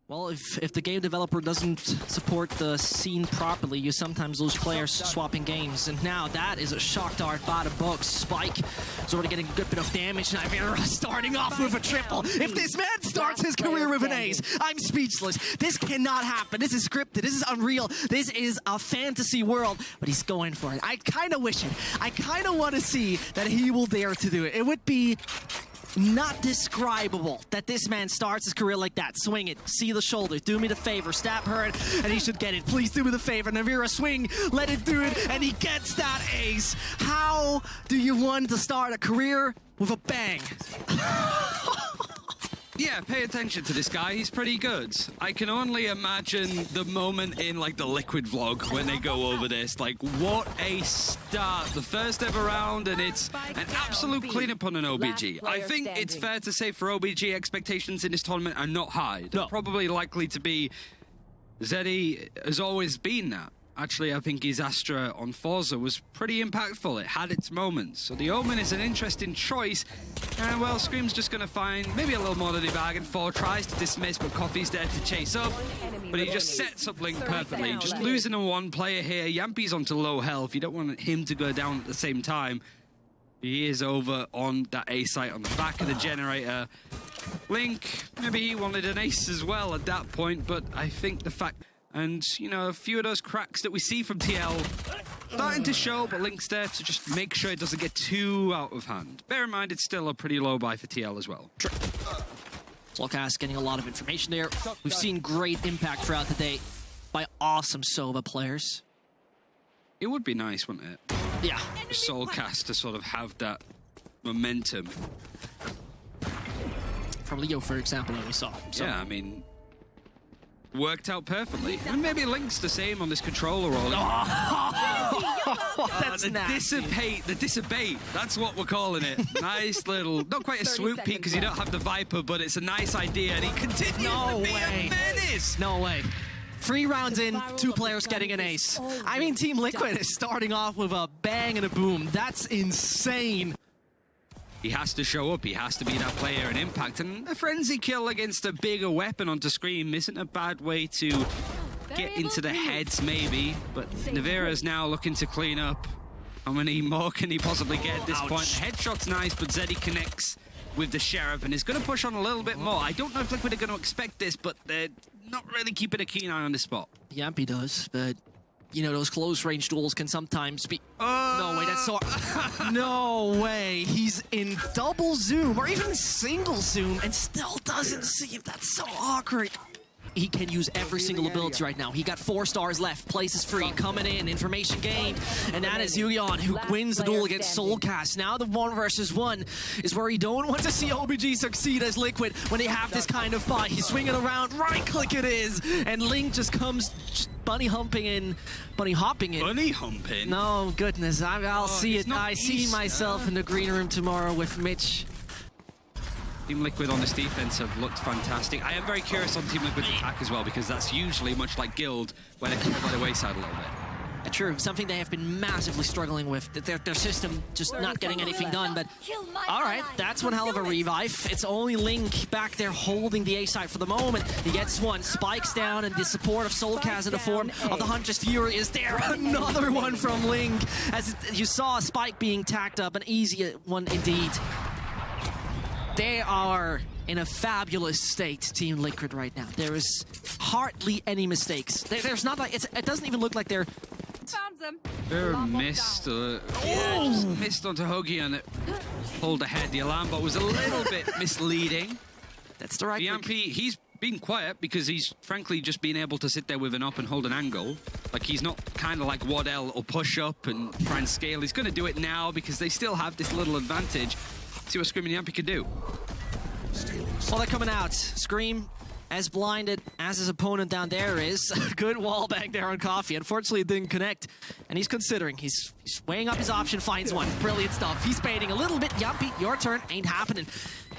Well, if the game developer doesn't support the scene properly, you sometimes lose players swapping games. And now that is a shock dart by the box. Spike is already getting a good bit of damage. navi starting off with a triple. If this man starts his career with an ace, I'm speechless. This cannot happen. This is scripted. This is unreal. This is a fantasy world. But he's going for it. I kind of wish it. I kind of want to see that he will dare to do it. It would be not describable that this man starts his career like that. Swing it, see the shoulder, do me the favor, stab her, and he should get it. Please do me the favor. navi swing, let it do it, and he gets that ace. How do you want to start a career with a bang? Yeah, pay attention to this guy. He's pretty good. I can only imagine the moment in like the Liquid vlog when they go over this. Like, what a start. The first ever round, and it's an absolute cleanup on an OBG. I think it's fair to say for OBG, expectations in this tournament are not high. They're probably likely to be... Zeddy has always been that. Actually, I think his Astra on Forza was pretty impactful. It had its moments. So the Omen is an interesting choice. And, well, Scream's just going to find maybe a little more than he bargained for. Tries to dismiss, but Coffee's there to chase up. But he just sets up Link perfectly. Just losing a one player here. Yampi's onto low health. You don't want him to go down at the same time. He is over on that A site on the back of the generator. Link, maybe he wanted an ace as well at that point. But I think the fact... And, you know, a few of those cracks that we see from TL starting to show, but Link's there to just make sure it doesn't get too out of hand. Bear in mind, it's still a pretty low buy for TL as well. Solcast getting a lot of information there. We've seen great impact throughout the day by awesome Sova players. It would be nice, wouldn't it? Yeah. Solcast to sort of have that momentum. From Leo, for example, that we saw. So. Yeah, I mean... worked out perfectly. And maybe Link's the same on this controller role. That's the dissipate. That's what we're calling it. Nice little, not quite a swoop peek because you don't have the Viper, but it's a nice idea. And he continues to be a menace. No way. 3 rounds in, 2 players getting an ace. I mean, Team Liquid is starting off with a bang and a boom. That's insane. He has to show up, he has to be that player and impact, and a frenzy kill against a bigger weapon onto Scream isn't a bad way to get into the heads, maybe, but navi is now looking to clean up. How many more can he possibly get at this point? Headshot's nice, but Zeddy connects with the Sheriff and is going to push on a little bit more. I don't know if Liquid are going to expect this, but they're not really keeping a keen eye on this spot. Yampi does, but... you know, those close-range duels can sometimes be... no way, that's so... no way. He's in double zoom, or even single zoom, and still doesn't see if that's so awkward. He can use every single ability right now. He got 4 stars left. Place is free. Coming in. Information gained. And that is Yuyeon, who wins the duel against Solcast. Now the 1 versus 1 is where you don't want to see OBG succeed as Liquid when they have this kind of buy. He's swinging around. Right-click it is. And Link just comes... bunny hopping in. Bunny hopping in. Bunny humping? No, goodness. I'll see it. I see myself in the green room tomorrow with Mitch. Team Liquid on this defense have looked fantastic. I am very curious on Team Liquid's attack as well, because that's usually much like Guild, where they fall by the wayside a little bit. True, something they have been massively struggling with. Their system just not getting anything done, but... alright, that's one hell of a revive. It's only Link back there holding the A side for the moment. He gets one, spikes down, and the support of Solcast in the form of the Huntress Fury is there. Another one from Link. As you saw, Spike being tacked up, an easy one indeed. They are in a fabulous state, Team Liquid, right now. There is hardly any mistakes. There's not like... it doesn't even look like they're... found them. They're missed. Missed onto Hoagie and it pulled ahead. The alarm bot was a little bit misleading. That's the right... Yampi, he's been quiet because he's frankly just been able to sit there with an up and hold an angle. Like, he's not kind of like Wardell or push up and try and scale. He's going to do it now because they still have this little advantage. See what Scream and Yampi can do. Well, they're coming out. Scream, as blinded as his opponent down there is. Good wall bang there on Coffee. Unfortunately, it didn't connect. And he's considering. He's weighing up his option, finds one. Brilliant stuff. He's baiting a little bit. Yampi, your turn. Ain't happening.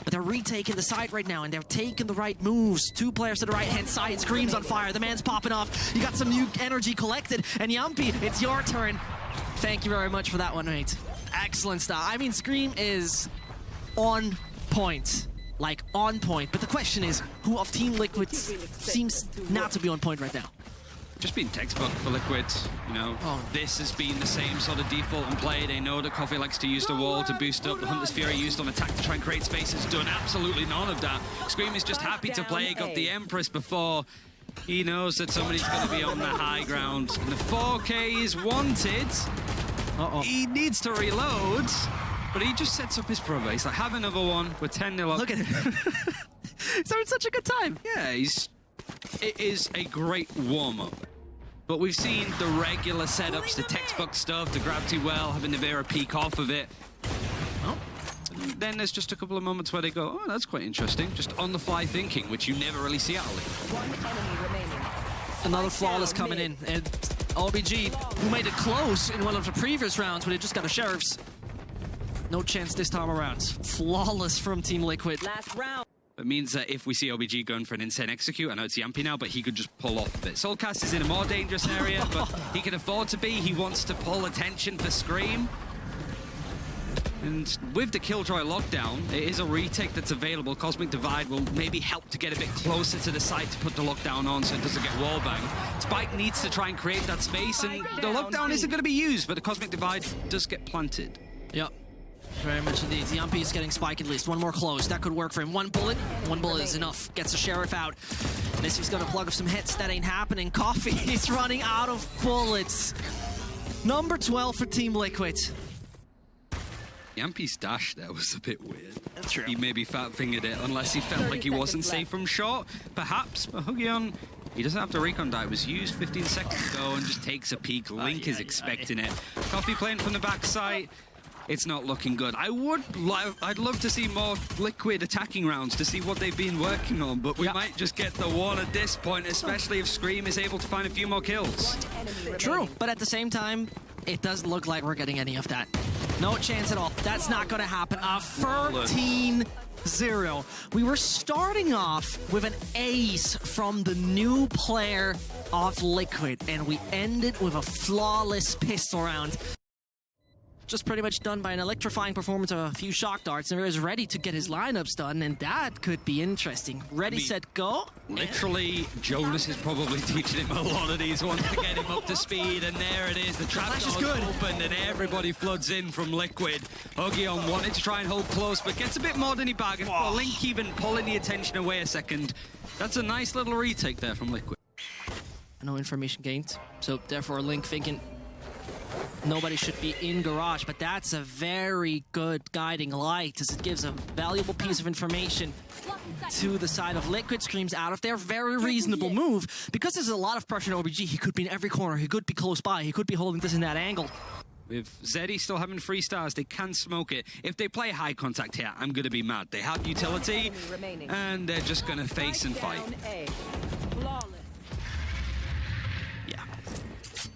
But they're retaking the side right now, and they're taking the right moves. 2 players to the right-hand side. Scream's on fire. The man's popping off. You got some new energy collected. And Yampi, it's your turn. Thank you very much for that one, mate. Excellent stuff. I mean, Scream is on point. like, on point. But the question is, who of Team Liquid seems not to be on point right now? Just been textbook for Liquid, you know. This has been the same sort of default and play. They know that Coffee likes to use the wall to boost up. The Hunter's Fury used on attack to try and create space has done absolutely none of that. Scream is just happy to play. Got the Empress before he knows that somebody's going to be on the high ground. And the 4K is wanted. He needs to reload, but he just sets up his brother. He's like, have another one. We're 10-0 up. Look at him. He's having such a good time. Yeah, it is a great warm-up. But we've seen the regular setups, the textbook stuff, the gravity well, having navi peek off of it. And then there's just a couple of moments where they go, oh, that's quite interesting. Just on-the-fly thinking, which you never really see out of Liquid. One enemy remaining. Another flawless coming in. And OBG, who made it close in one of the previous rounds when they just got the Sheriffs. No chance this time around. Flawless from Team Liquid. Last round. It means that if we see OBG going for an insane execute, I know it's Yampy now, but he could just pull off of it. Soulcast is in a more dangerous area, but he can afford to be. He wants to pull attention for Scream. And with the Killjoy lockdown, it is a retake that's available. Cosmic Divide will maybe help to get a bit closer to the site to put the lockdown on so it doesn't get wallbanged. Spike needs to try and create that space, and the lockdown isn't going to be used, but the Cosmic Divide does get planted. Yep. Very much indeed. Yampy is getting Spike at least. One more close. That could work for him. One bullet is enough. Gets the Sheriff out. This is going to plug up some hits. That ain't happening. Coffee is running out of bullets. Number 12 for Team Liquid. Yampy's dash there was a bit weird. That's true. He maybe fat-fingered it unless he felt like he wasn't safe from short. Perhaps, but Hugyeon, he doesn't have to recon die. It was used 15 seconds ago and just takes a peek. Link is expecting it. Coffee playing from the backside. It's not looking good. I'd love to see more Liquid attacking rounds to see what they've been working on, but we might just get the one at this point, especially if Scream is able to find a few more kills. True, but at the same time, it doesn't look like we're getting any of that. No chance at all. That's not going to happen. 13-0. We were starting off with an ace from the new player of Liquid, and we ended with a flawless pistol round. Just pretty much done by an electrifying performance of a few shock darts, and is ready to get his lineups done, and that could be interesting. Ready, set, go. Literally, Jonas is probably teaching him a lot of these ones to get him up to speed, and there it is. The trap is opened, and everybody floods in from Liquid. Hugyeon wanted to try and hold close, but gets a bit more than he bargained for. Link even pulling the attention away a second. That's a nice little retake there from Liquid. No information gained, so therefore Link thinking nobody should be in garage, but that's a very good guiding light as it gives a valuable piece of information to the side of Liquid. Screams out of there. Very reasonable move because there's a lot of pressure on OBG. He could be in every corner. He could be close by. He could be holding this in that angle. With Zeddy still having 3 stars, they can smoke it. If they play high contact here, I'm going to be mad. They have utility, and they're just going to face and fight.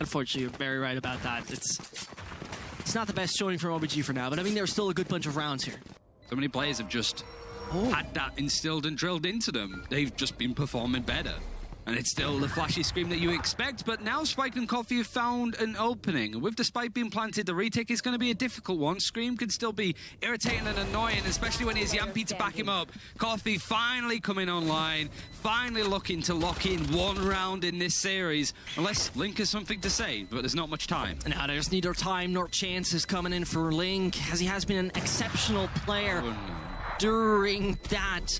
Unfortunately, you're very right about that. It's not the best showing from OBG for now, but I mean, there's still a good bunch of rounds here. So many players have just had that instilled and drilled into them. They've just been performing better. And it's still the flashy Scream that you expect, but now Spike and Coffee have found an opening. With the spike being planted, the retake is going to be a difficult one. Scream can still be irritating and annoying, especially when he has Yampy to back him up. Coffee finally coming online, finally looking to lock in one round in this series. Unless Link has something to say, but there's not much time. Now there's neither time nor chances coming in for Link, as he has been an exceptional player during that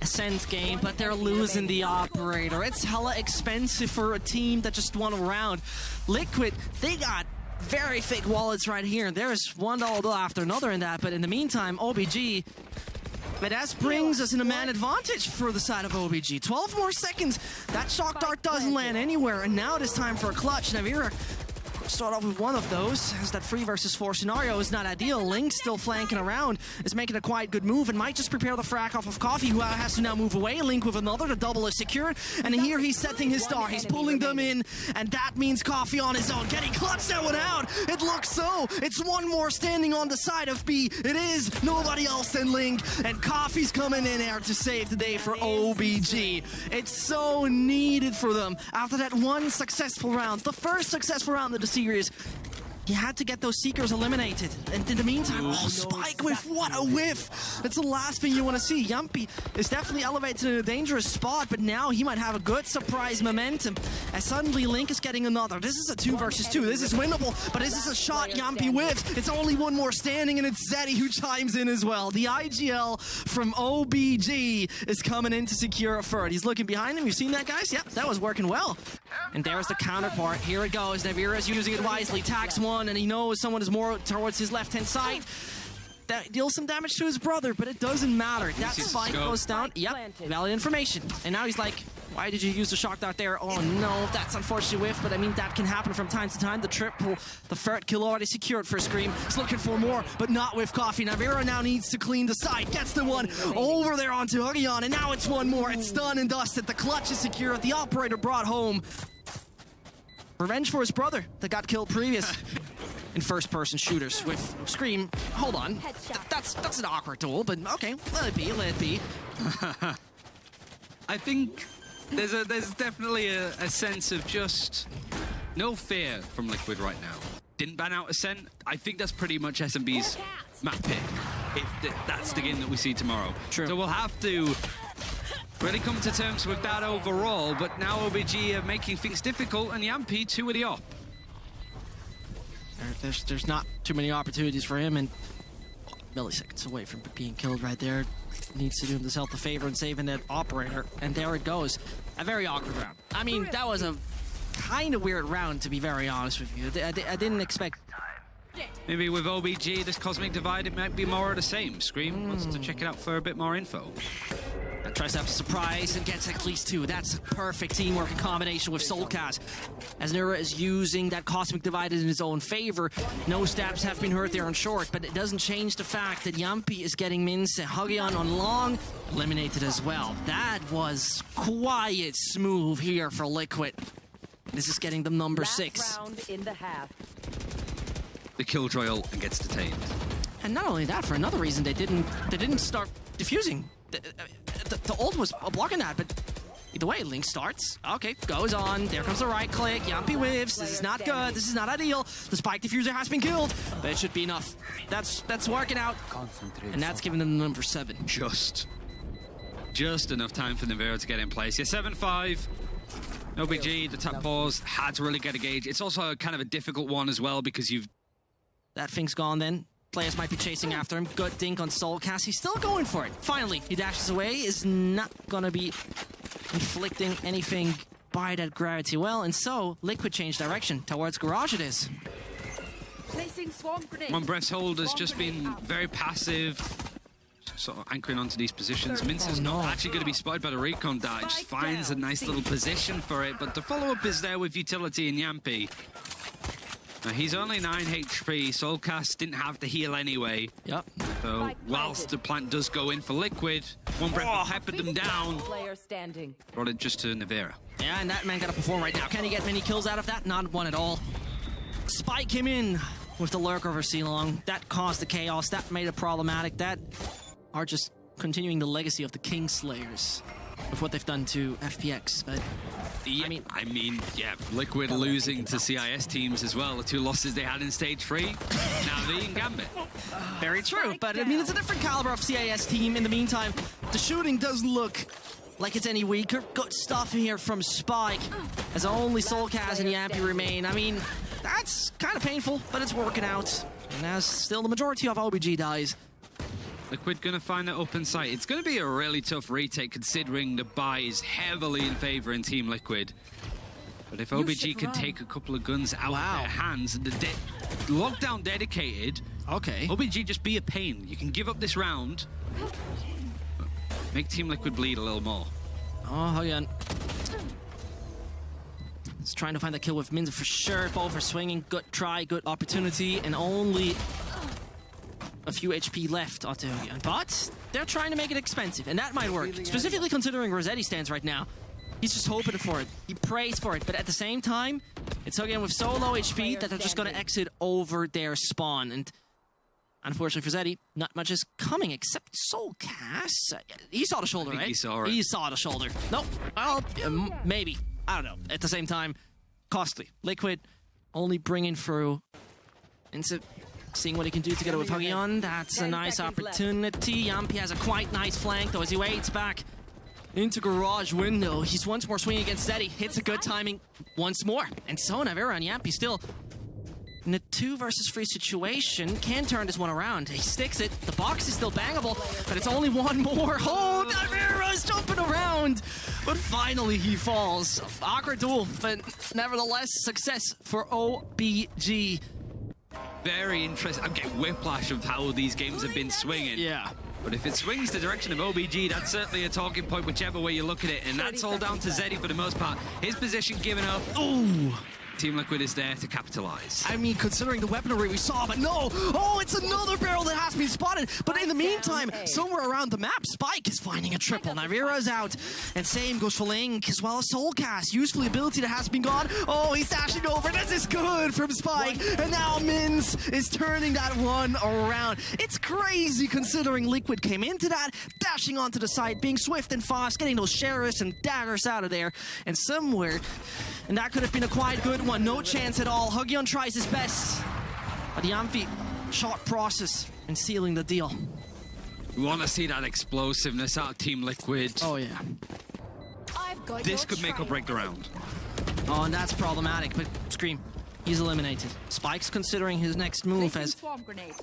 Ascent game, but they're losing the operator. It's hella expensive for a team that just won a round. Liquid, they got very fake wallets right here. There's $1 bill after another in that, but in the meantime, OBG, but that brings us in a man advantage for the side of OBG. 12 more seconds. That shock dart doesn't land anywhere, and now it is time for a clutch. navi start off with one of those, as that 3 versus 4 scenario is not ideal. Link still flanking around, is making a quite good move, and might just prepare the frag off of Coffee, who has to now move away. Link with another, the double is secured, and here he's setting his star. He's pulling them in, and that means Coffee on his own. Getting clutched that one out! It looks so! It's one more standing on the side of B. It is nobody else than Link, and Coffee's coming in there to save the day for OBG. It's so needed for them. After that one successful round, the first successful round of the series, He had to get those Seekers eliminated. And in the meantime, oh, Spike with what a whiff. That's the last thing you want to see. Yumpy is definitely elevated in a dangerous spot, but now he might have a good surprise momentum. As suddenly Link is getting another. This is a 2 versus 2. This is winnable, but this is a shot Yumpy whiffs. It's only one more standing, and it's Zeddy who chimes in as well. The IGL from OBG is coming in to secure a third. He's looking behind him. You've seen that, guys? Yep, that was working well. And there's the counterpart. Here it goes. navi is using it wisely. Tags one, and he knows someone is more towards his left-hand side. That deals some damage to his brother, but it doesn't matter. That spike goes down. Yep, valid information. And now he's like, why did you use the shock dart there? Oh no, that's unfortunate whiff, but I mean, that can happen from time to time. The triple, the third kill already secured for Scream. He's looking for more, but not with Coffee. navi now needs to clean the side. Gets the one over there onto Huggion, and now it's one more. It's done and dusted. The clutch is secure. The operator brought home revenge for his brother that got killed previous. In first-person shooters with Scream. Hold on, that's an awkward duel, but okay, let it be, let it be. I think there's definitely a sense of just no fear from Liquid right now. Didn't ban out Ascent. I think that's pretty much SMB's map pick. If that's the game that we see tomorrow. True. So we'll have to really come to terms with that overall, but now OBG are making things difficult, and Yumpy 2 of the op. There's not too many opportunities for him, and milliseconds away from being killed right there. Needs to do himself a favor and saving that operator, and there it goes. A very awkward round. I mean, that was a kind of weird round, to be very honest with you. I didn't expect... Maybe with OBG, this Cosmic Divide, it might be more of the same. Scream wants to check it out for a bit more info. Tries to have a surprise and gets at least 2. That's a perfect teamwork in combination with Soulcast. As Nura is using that Cosmic Divide in his own favor, no stabs have been hurt there on short, but it doesn't change the fact that Yumpy is getting Mince and Huggion on long, eliminated as well. That was quiet smooth here for Liquid. This is getting them number 6. Round in the half. The Killjoy ult and gets detained. And not only that, for another reason, they didn't start defusing. The ult was blocking that, but either way, Link starts. Okay, goes on. There comes the right click. Yumpy whiffs. This is not good. This is not ideal. The spike diffuser has been killed, but it should be enough. That's working out, and that's giving them number 7. Just enough time for navi to get in place. Yeah, 7-5. OBG, the tap pause, had to really get a gauge. It's also kind of a difficult one as well because you've... That thing's gone then. Players might be chasing after him. Good dink on Soulcast. He's still going for it. Finally, he dashes away. Is not going to be inflicting anything by that gravity well. And so, Liquid changed direction. Towards Garage it is. Placing swarm grenade. One Breath's hold has just been very passive. Sort of anchoring onto these positions. Mince is not actually going to be spotted by the recon dart. Just finds a nice little position for it. But the follow-up is there with utility in Yumpy. Now, he's only 9 HP. Soulcast didn't have to heal anyway. Yep. So, whilst the plant does go in for Liquid, One Breath peppered them down. Player standing. Brought it just to navi. Yeah, and that man got to perform right now. Can he get many kills out of that? Not one at all. Spike him in with the lurk over C-Long. That caused the chaos. That made it problematic. That are just continuing the legacy of the Kingslayers with what they've done to FPX. But yeah, I mean, yeah, Liquid losing to CIS teams as well. The 2 losses they had in stage 3, navi and Gambit. Very true, but I mean, it's a different caliber of CIS team. In the meantime, the shooting doesn't look like it's any weaker. Good stuff here from Spike, as only Soulcast and Yumpy remain. I mean, that's kind of painful, but it's working out. And as still the majority of OBG dies. Liquid going to find that open site. It's going to be a really tough retake considering the buy is heavily in favor in Team Liquid. But if OBG can take a couple of guns out of their hands, the lockdown dedicated, okay, OBG just be a pain. You can give up this round, make Team Liquid bleed a little more. Oh, again. He's trying to find the kill with Minza for sure. Both are swinging. Good try, good opportunity, and only a few HP left onto Huggion. But they're trying to make it expensive, and that might work. Specifically considering Rossetti stands right now. He's just hoping for it. He prays for it, but at the same time, it's Huggion with so low HP that they're just going to exit over their spawn. And unfortunately for Zeddy, not much is coming except Soulcast. He saw the shoulder, right? He saw it. He saw the shoulder. Nope. Well, maybe. I don't know. At the same time, costly. Liquid only bringing through into seeing what he can do together with Huggion. That's a nice opportunity. Yampi has a quite nice flank though as he waits back into garage window. He's once more swinging against Zeddy. Hits a good timing once more. And so navi and Yampi still in a 2 versus 3 situation. Can turn this one around. He sticks it. The box is still bangable, but it's only one more. Oh, navi jumping around. But finally he falls. Awkward duel, but nevertheless success for OBG. Very interesting. I'm getting whiplash of how these games have been swinging. Yeah. But if it swings the direction of OBG, that's certainly a talking point, whichever way you look at it. And that's all down to Zeddy for the most part. His position given up. Ooh. Team Liquid is there to capitalize. I mean, considering the weaponry we saw, but no! Oh, it's another barrel that has been spotted! But in the meantime, somewhere around the map, Spike is finding a triple. navi is out. And same goes for Link, as well as Soulcast. Useful ability that has been gone. Oh, he's dashing over. This is good from Spike. And now Mins is turning that one around. It's crazy considering Liquid came into that, dashing onto the side, being swift and fast, getting those sheriffs and daggers out of there. And somewhere, and that could have been a quite good one. No chance at all. Huggion tries his best. But Yampi, short process and sealing the deal. We want to see that explosiveness out of Team Liquid. Oh, yeah. This could make or break the round. Oh, and that's problematic, but Scream, he's eliminated. Spike's considering his next move as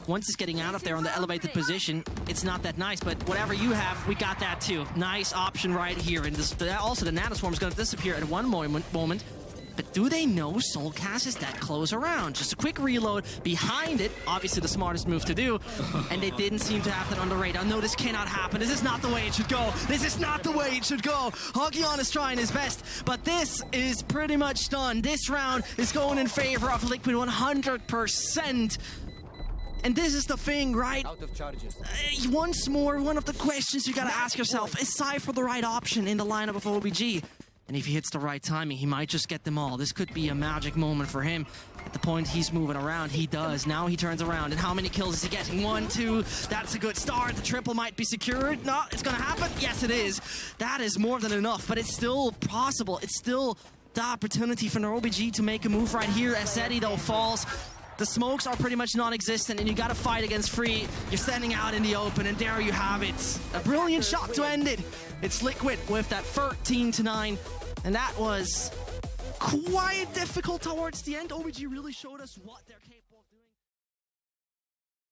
once he's getting out of there on the elevated position, it's not that nice, but whatever you have, we got that too. Nice option right here. And this, also the nanoswarm is going to disappear at one moment. But do they know Soulcast is that close around? Just a quick reload behind it. Obviously the smartest move to do. And they didn't seem to have that on the radar. No, this cannot happen. This is not the way it should go. This is not the way it should go. Huggion is trying his best, but this is pretty much done. This round is going in favor of Liquid 100%. And this is the thing, right? Out of charges. Once more, one of the questions you gotta ask yourself, is Cypher the right option in the lineup of OBG? And if he hits the right timing, he might just get them all. This could be a magic moment for him. At the point he's moving around, he does. Now he turns around, and how many kills is he getting? 1, 2, that's a good start. The triple might be secured. No, it's gonna happen. Yes, it is. That is more than enough, but it's still possible. It's still the opportunity for OBG to make a move right here as Zeddy, though, falls. The smokes are pretty much non-existent, and you gotta fight against free. You're standing out in the open, and there you have it. A brilliant shot to end it. It's Liquid with that 13-9, and that was quite difficult towards the end. OBG really showed us what they're capable of.